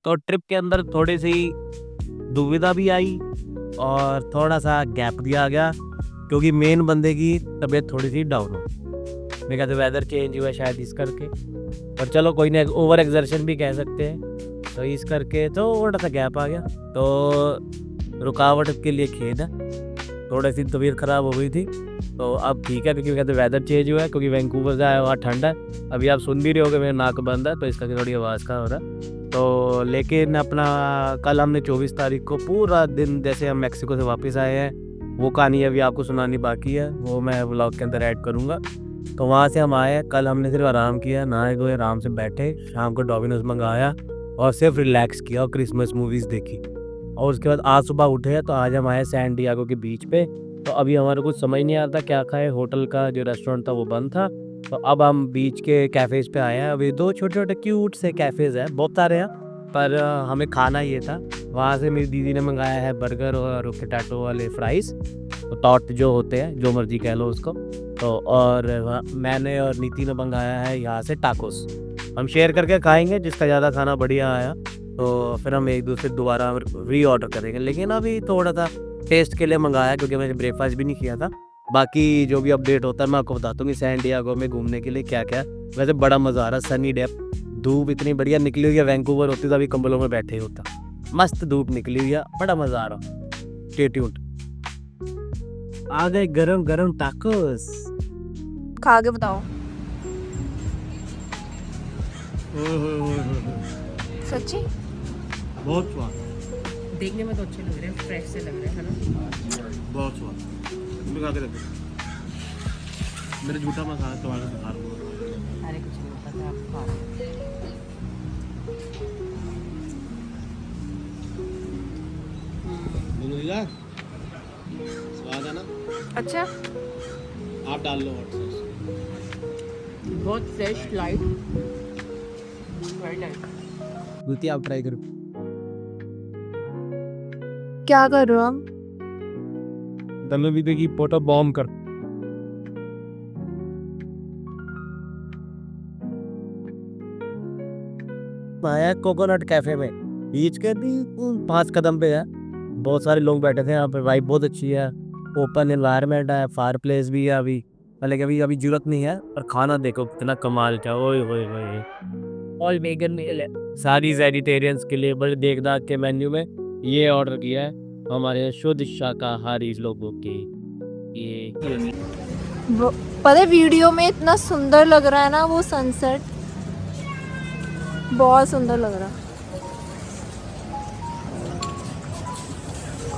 तो ट्रिप के अंदर थोड़ी सी दुविधा भी आई और थोड़ा सा गैप भी आ गया, क्योंकि मेन बंदे की तबीयत थोड़ी सी डाउन हो। मेरे ख्याल से वेदर चेंज हुआ शायद इस करके, पर चलो कोई नहीं, ओवर एक्सर्शन भी कह सकते हैं। तो इस करके तो थोड़ा सा गैप आ गया, तो रुकावट के लिए खेद है। थोड़ी सी तबीयत ख़राब हो गई थी, तो अब ठीक है, क्योंकि कहते वेदर चेंज हुआ है, क्योंकि वैंकूवर से आया हुआ ठंड है। अभी आप सुन भी रहे हो कि मेरा नाक बंद है, तो इसका थोड़ी आवाज़ का हो रहा है। तो लेकिन अपना कल हमने 24 तारीख को पूरा दिन, जैसे हम मैक्सिको से वापस आए हैं, वो कहानी अभी आपको सुनानी बाकी है, वो मैं व्लॉग के अंदर ऐड करूँगा। तो वहाँ से हम आए, कल हमने सिर्फ आराम किया, नहाए धोए, आराम से बैठे, शाम को डोमिनोज मंगाया और सिर्फ रिलैक्स किया और क्रिसमस मूवीज़ देखी। और उसके बाद आज सुबह उठे, तो आज हम आए सैन डिएगो के बीच पे। तो अभी हमारे कुछ समझ नहीं आता क्या खाए, होटल का जो रेस्टोरेंट था वो बंद था। तो अब हम बीच के कैफ़ेज़ पे आए हैं। अभी 2 छोटे-छोटे क्यूट से कैफ़ेज़ हैं, बहुत सारे हैं, पर हमें खाना ये था। वहाँ से मेरी दीदी ने मंगाया है बर्गर और पोटैटो वाले फ्राइज़, टॉट जो होते हैं, जो मर्ज़ी कह लो उसको। तो और मैंने और नीति ने मंगाया है यहाँ से टाकोस। हम शेयर करके खाएँगे, जिसका ज़्यादा खाना बढ़िया आया तो फिर हम एक दूसरे दोबारा रीऑर्डर करेंगे। लेकिन अभी थोड़ा सा टेस्ट के लिए मंगाया, क्योंकि मैंने ब्रेकफास्ट भी नहीं किया था। बाकी जो भी अपडेट होता है मैं आपको बताता हूँ कि सैन डिएगो में घूमने के लिए क्या-क्या। वैसे बड़ा मज़ा आ रहा है, सनी डे, धूप इतनी बढ़िया निकली हुई है। वैंकूवर होती तो अभी कंबलों में बैठे होता। मस्त धूप निकली हुई है, बड़ा मज़ा आ रहा। Stay tuned. आ गए गरम-गरम टाकोस। खा के बताओ। सच्ची बहुत स्वाद, देखने में तो अच्छे लग रहे हैं, फ्रेश से लग रहे हैं, है ना? बहुत स्वाद। तुम खा के देखो। मेरे झूठा मसाला तुम्हारे से खा रहा हूँ। अरे कुछ नहीं होता था, आप खा लो। बोलूँगा स्वाद है ना? अच्छा, आप डाल लो हॉट सॉस। बहुत फ्रेश, लाइट, वेरी लाइट। गुलती आप ट्राई करो। क्या कर रहे हो हम? धनुविद्या की फोटो बॉम्ब कर। आया कोकोनट कैफे में, बीच के भी 5 कदम पे है। बहुत सारे लोग बैठे थे यहाँ पे, वाइब बहुत अच्छी है, ओपन एनवायरनमेंट है, फायर प्लेस भी है। अभी हालांकि अभी जरूरत नहीं है, पर खाना देखो कितना कमाल का। ओए होए होए, ऑल वेगन मील है, सारी वेजिटेरियंस के लिए। बड़े देख दाख के मेन्यू में ये ऑर्डर किया है हमारे शुद्ध शाकाहारी लोगों के। ये पता है वीडियो में इतना सुंदर लग रहा है ना वो सनसेट, बहुत सुंदर लग रहा है।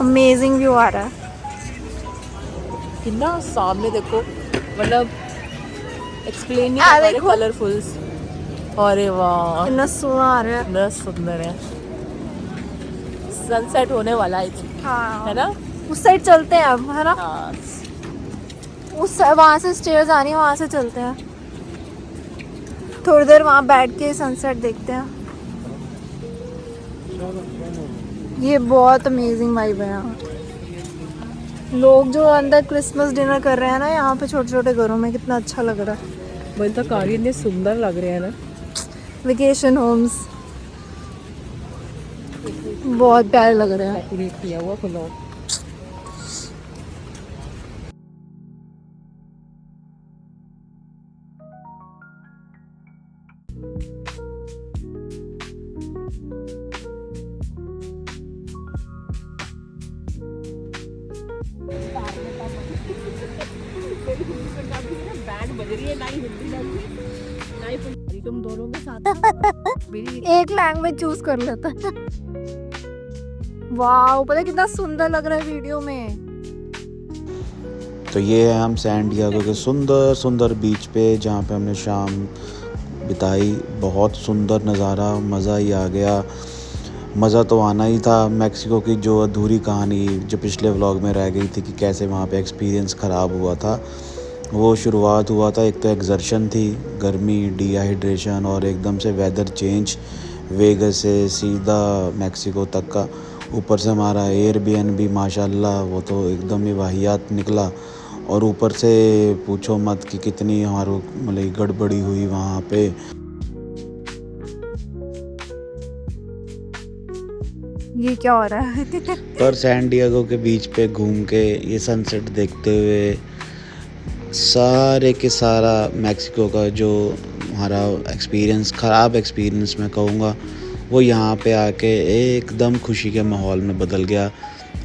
अमेजिंग व्यू आ रहा है। कितना सामने देखो, मतलब एक्सप्लेन नहीं आ, कर पा रहे, देखो। कलरफुल्स। अरे वाह, इतना सोना आ रहा है। कितना सुंदर है। सनसेट होने वाला है, हाँ, है ना? उस साइड चलते हैं अब, है ना? हाँ, वहाँ से स्टेयर्स आनी है, वहाँ से चलते हैं। थोड़ी देर वहाँ बैठ के सनसेट देखते हैं। ये बहुत अमेजिंग वाइब है यहाँ। लोग जो अंदर क्रिसमस डिनर कर रहे हैं ना यहाँ पे छोटे छोटे घरों में, कितना अच्छा लग रहा है। मुझे तो कार इतने सुंदर लग रहे हैं ना। वेकेशन होम्स बहुत प्यारे लग रहे हैं। डेकोरेट किया हुआ फुल। बैंड बज रही है, ना ही हिंदी लग रही, ना ही पंजाबी। तुम दोनों के साथ एक लैंग्वेज चूज कर लेता है। वाह, पता है कितना सुंदर लग रहा है वीडियो में। तो ये है हम सैन डिएगो के सुंदर सुंदर बीच पे, जहाँ पे हमने शाम बिताई। बहुत सुंदर नज़ारा, मज़ा ही आ गया। मज़ा तो आना ही था। मैक्सिको की जो अधूरी कहानी जो पिछले व्लॉग में रह गई थी कि कैसे वहाँ पे एक्सपीरियंस ख़राब हुआ था, वो शुरुआत हुआ था। एक तो एक्सर्शन थी, गर्मी, डिहाइड्रेशन और एकदम से वेदर चेंज वेगस से सीधा मैक्सिको तक का। ऊपर से हमारा एयरबीएनबी माशाल्लाह वो तो एकदम ही वाहियात निकला। और ऊपर से पूछो मत कि कितनी हमारी मतलब गड़बड़ी हुई वहाँ पे। ये क्या हो रहा है? पर सैन डिएगो के बीच पे घूम के ये सनसेट देखते हुए सारे के सारा मैक्सिको का जो हमारा एक्सपीरियंस, ख़राब एक्सपीरियंस मैं कहूँगा, वो यहाँ पे आके एकदम खुशी के माहौल में बदल गया।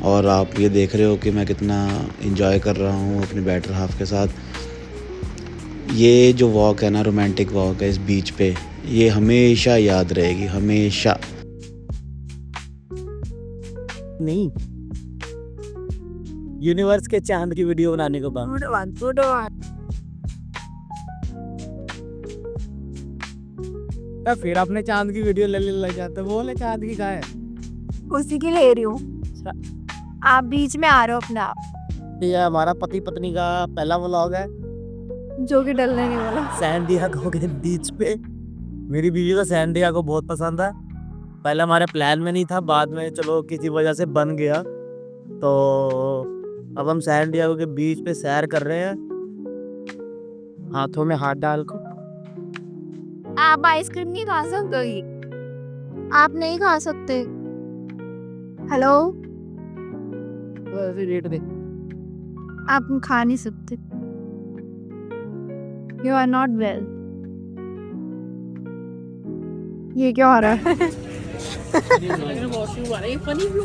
और आप ये देख रहे हो कि मैं कितना इंजॉय कर रहा हूँ अपने बेटर हाफ के साथ। ये जो वॉक है ना, रोमांटिक वॉक है इस बीच पे, ये हमेशा याद रहेगी, हमेशा। नहीं, यूनिवर्स के चांद की वीडियो बनाने को बाद गुड वन। फिर अपने चांद की वीडियो ले लग जाते, बोले चांद की कहाँ है? उसी की ले रही हूँ। आप बीच में आ रहे हो अपने आप, ये हमारा पति पत्नी का पहला व्लॉग है जो कि डलने नहीं वाला। सैन डिएगो के बीच पे। मेरी बीवी को सैन डिएगो बहुत पसंद है। पहले हमारे प्लान में नहीं था, बाद में चलो किसी वजह से बन गया। तो अब हम सैन डिएगो के बीच पे सैर कर रहे हैं, हाथों में हाथ डाल कर। आप आइसक्रीम नहीं खा सकते, आप नहीं खा सकते। हेलो, रेट दे। आप खा नहीं सकते। You are not well. ये क्या हो रहा है? वॉशरूम आ रहा है, फनी व्यू।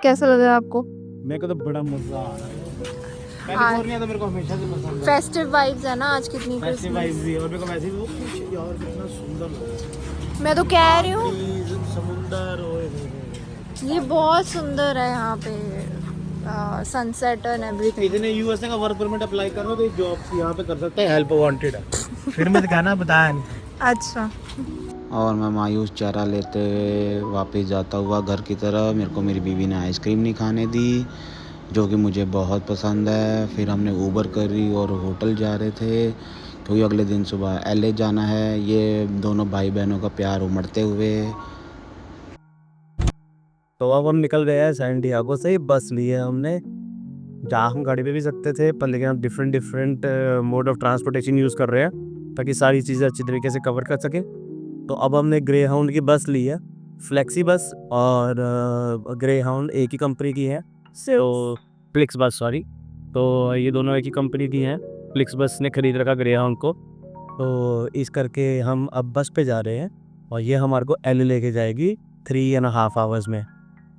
कैसा लग रहा है आपको? मेरे को तो बड़ा मजा आ रहा है। कैलिफोर्निया तो मेरे को हमेशा से पसंद है। फेस्टिव वाइब्स है ना आज कितनी फेस्टिव वाइब्स भी, और मेरे को वैसे भी वो कुछ यार कितना सुंदर लग रहा है। मैं तो कह रही हूँ समुंदर, ओए होए होए। ये बहुत सुंदर है यहाँ पे, सनसेट एंड एवरीथिंग। इसने यूएसए का वर्क परमिट अप्लाई करना तो जॉब यहाँ पे कर सकते हैं, हेल्प वांटेड है। फिर मैं दिखाना बताया नहीं। अच्छा, और मैं मायूस चेहरा लेते हुए वापस जाता हुआ घर की तरफ। मेरे को मेरी बीवी ने आइसक्रीम नहीं खाने दी, जो कि मुझे बहुत पसंद है। फिर हमने ऊबर करी और होटल जा रहे थे, क्योंकि अगले दिन सुबह एलए जाना है। ये दोनों भाई बहनों का प्यार उमड़ते हुए। तो अब हम निकल गए हैं सैन डिएगो से। बस ली है हमने, जहाँ हम गाड़ी पे भी सकते थे, पर लेकिन हम different mode of transportation use कर रहे हैं ताकि सारी चीज़ें अच्छी तरीके से कवर कर सकें। तो अब हमने ग्रे हाउंड की बस ली है, फ्लेक्सी बस, और ग्रे हाउंड एक ही कंपनी की है, तो फ्लिक्स बस, सॉरी। तो ये दोनों एक ही कंपनी की हैं। फ्लिक्स बस ने खरीद रखा ग्रे हाउंड को, तो इस करके हम अब बस पे जा रहे हैं और ये हमारे को एल लेके जाएगी 3.5 आवर्स में।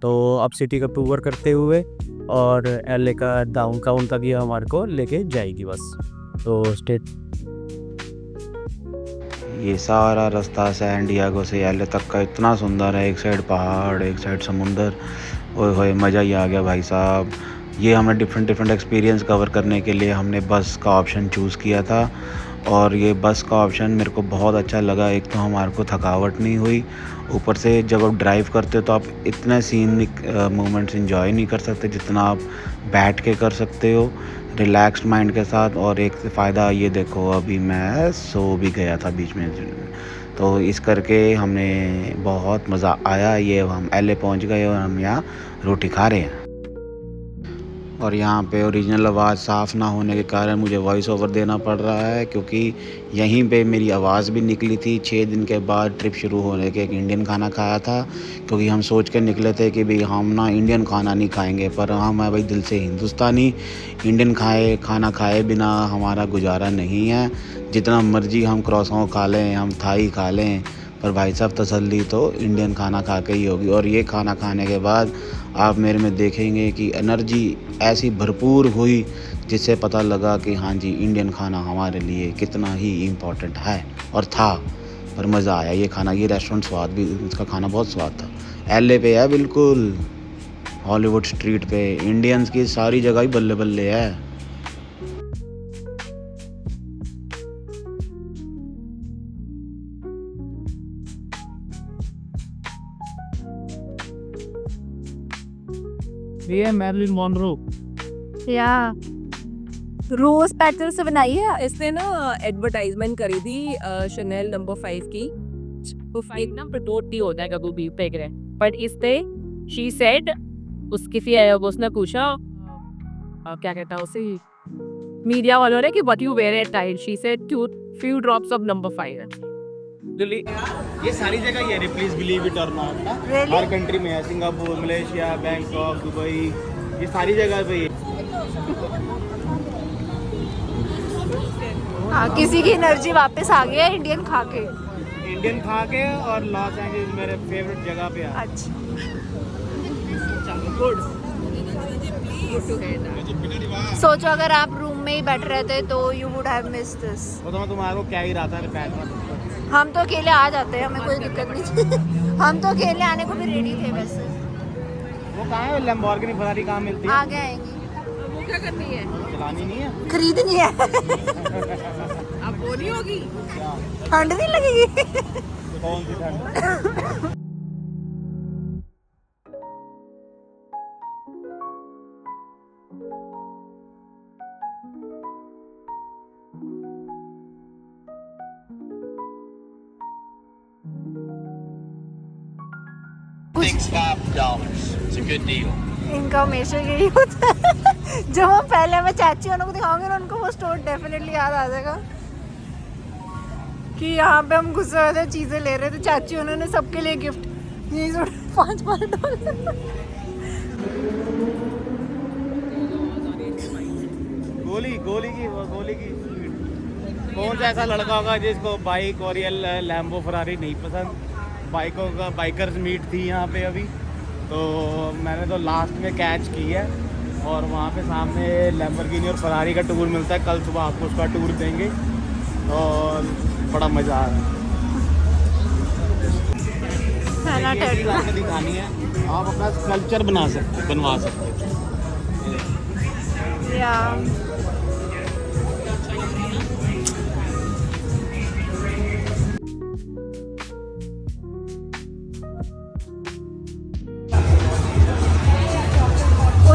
तो अब सिटी का टूर करते हुए और एल का डाउनटाउन तक ये हमारे को लेके जाएगी बस। तो स्टेट ये सारा रास्ता सैन डिएगो से एलए तक का इतना सुंदर है, एक साइड पहाड़, एक साइड समुंदर। ओए होए, मज़ा ही आ गया भाई साहब। ये हमें डिफरेंट एक्सपीरियंस कवर करने के लिए हमने बस का ऑप्शन चूज़ किया था, और ये बस का ऑप्शन मेरे को बहुत अच्छा लगा। एक तो हमारे को थकावट नहीं हुई, ऊपर से जब आप ड्राइव करते हो तो आप इतने सीनिक मोमेंट्स एंजॉय नहीं कर सकते जितना आप बैठ के कर सकते हो रिलैक्स्ड माइंड के साथ। और एक फ़ायदा ये देखो, अभी मैं सो भी गया था बीच में, तो इस करके हमने बहुत मज़ा आया। ये हम एलए पहुंच गए और हम यहाँ रोटी खा रहे हैं। और यहाँ पे ओरिजिनल आवाज़ साफ़ ना होने के कारण मुझे वॉइस ओवर देना पड़ रहा है, क्योंकि यहीं पे मेरी आवाज़ भी निकली थी। 6 दिन के बाद ट्रिप शुरू होने के एक इंडियन खाना खाया था, क्योंकि हम सोच के निकले थे कि भाई हम ना इंडियन खाना नहीं खाएंगे, पर हम है भाई दिल से हिंदुस्तानी। इंडियन खाना खाए बिना हमारा गुजारा नहीं है। जितना मर्जी हम क्रॉसों खा लें, हम थाई खा लें, पर भाई साहब तसल्ली तो इंडियन खाना खा के ही होगी। और ये खाना खाने के बाद आप मेरे में देखेंगे कि एनर्जी ऐसी भरपूर हुई, जिससे पता लगा कि हाँ जी, इंडियन खाना हमारे लिए कितना ही इम्पोर्टेंट है और था। पर मज़ा आया ये खाना, ये रेस्टोरेंट स्वाद भी, इसका खाना बहुत स्वाद था। एलए पे है बिल्कुल हॉलीवुड स्ट्रीट पे, इंडियंस की सारी जगह ही बल्ले बल्ले है। ये है मैरिलिन मोनरो। या रोज पेटल से बनाई है। इसने ना एडवर्टाइजमेंट करी थी शनेल नंबर 5 की। वो 5 ना प्रटोटी होता है कभी भी फेंक रहे, बट इससे शी सेड, उसने पूछा क्या कहता है उसे मीडिया वालों ने कि what you were at tight, she said cute few drops of number 5 है. ये सारी जगह ये प्लीज बिलीव इट और नॉट ना Really? हर कंट्री में है, सिंगापुर, मलेशिया, बैंकॉक, दुबई, ये सारी जगह पे ये हाँ, किसी की एनर्जी वापस आ गया इंडियन खा के. इंडियन खा के और लॉस एंजल्स मेरे फेवरेट जगह पे है. अच्छा. Good. Good to hear that. सोचो अगर आप रूम में ही बैठ रहे थे तो you would have miss this. वो तो मैं तुम्हारे को क्या ही रहा था बैठना. हम तो अकेले आ जाते हैं, हमें कोई दिक्कत नहीं थी. हम तो अकेले आने को भी रेडी थे वैसे. वो कहाँ है लैम्बोर्गिनी फरारी कहाँ मिलती है? आगे आएंगी. वो क्या करनी है? चलानी नहीं है. खरीदनी है. अब वो नहीं होगी. ठंड नहीं लगेगी. कौन सी ठंड? Things $5. It's a good deal. इनका हमेशा यही होता है. जब हम पहले मैं चाची वालों को दिखाऊंगे ना, उनको वो स्टोर डेफिनेटली याद आ जाएगा कि यहाँ पे हम गुस्से हुए थे, चीज़ें ले रहे थे. चाची उन्होंने सबके लिए गिफ्ट यही $5 गोली की कौन सा ऐसा लड़का होगा जिसको बाइक और ये लैम्बो फरारी नहीं पसंद. बाइकों का बाइकर्स मीट थी यहाँ पे अभी, तो मैंने तो लास्ट में कैच की है और वहाँ पे सामने लैम्बोर्गिनी और फरारी का टूर मिलता है. कल सुबह आपको उसका टूर देंगे और बड़ा मज़ा आ रहा है. ये चीज़ आपको दिखानी है, आप अपना स्कल्पचर बनवा सकते या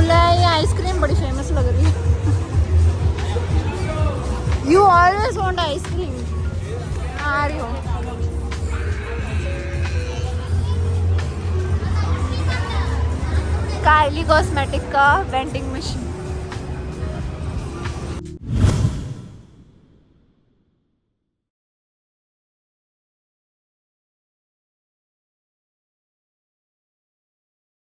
ये आइसक्रीम बड़ी फेमस लग रही है. You always want ice cream. आ रही हो. काइली कॉस्मेटिक का वेंडिंग मशीन.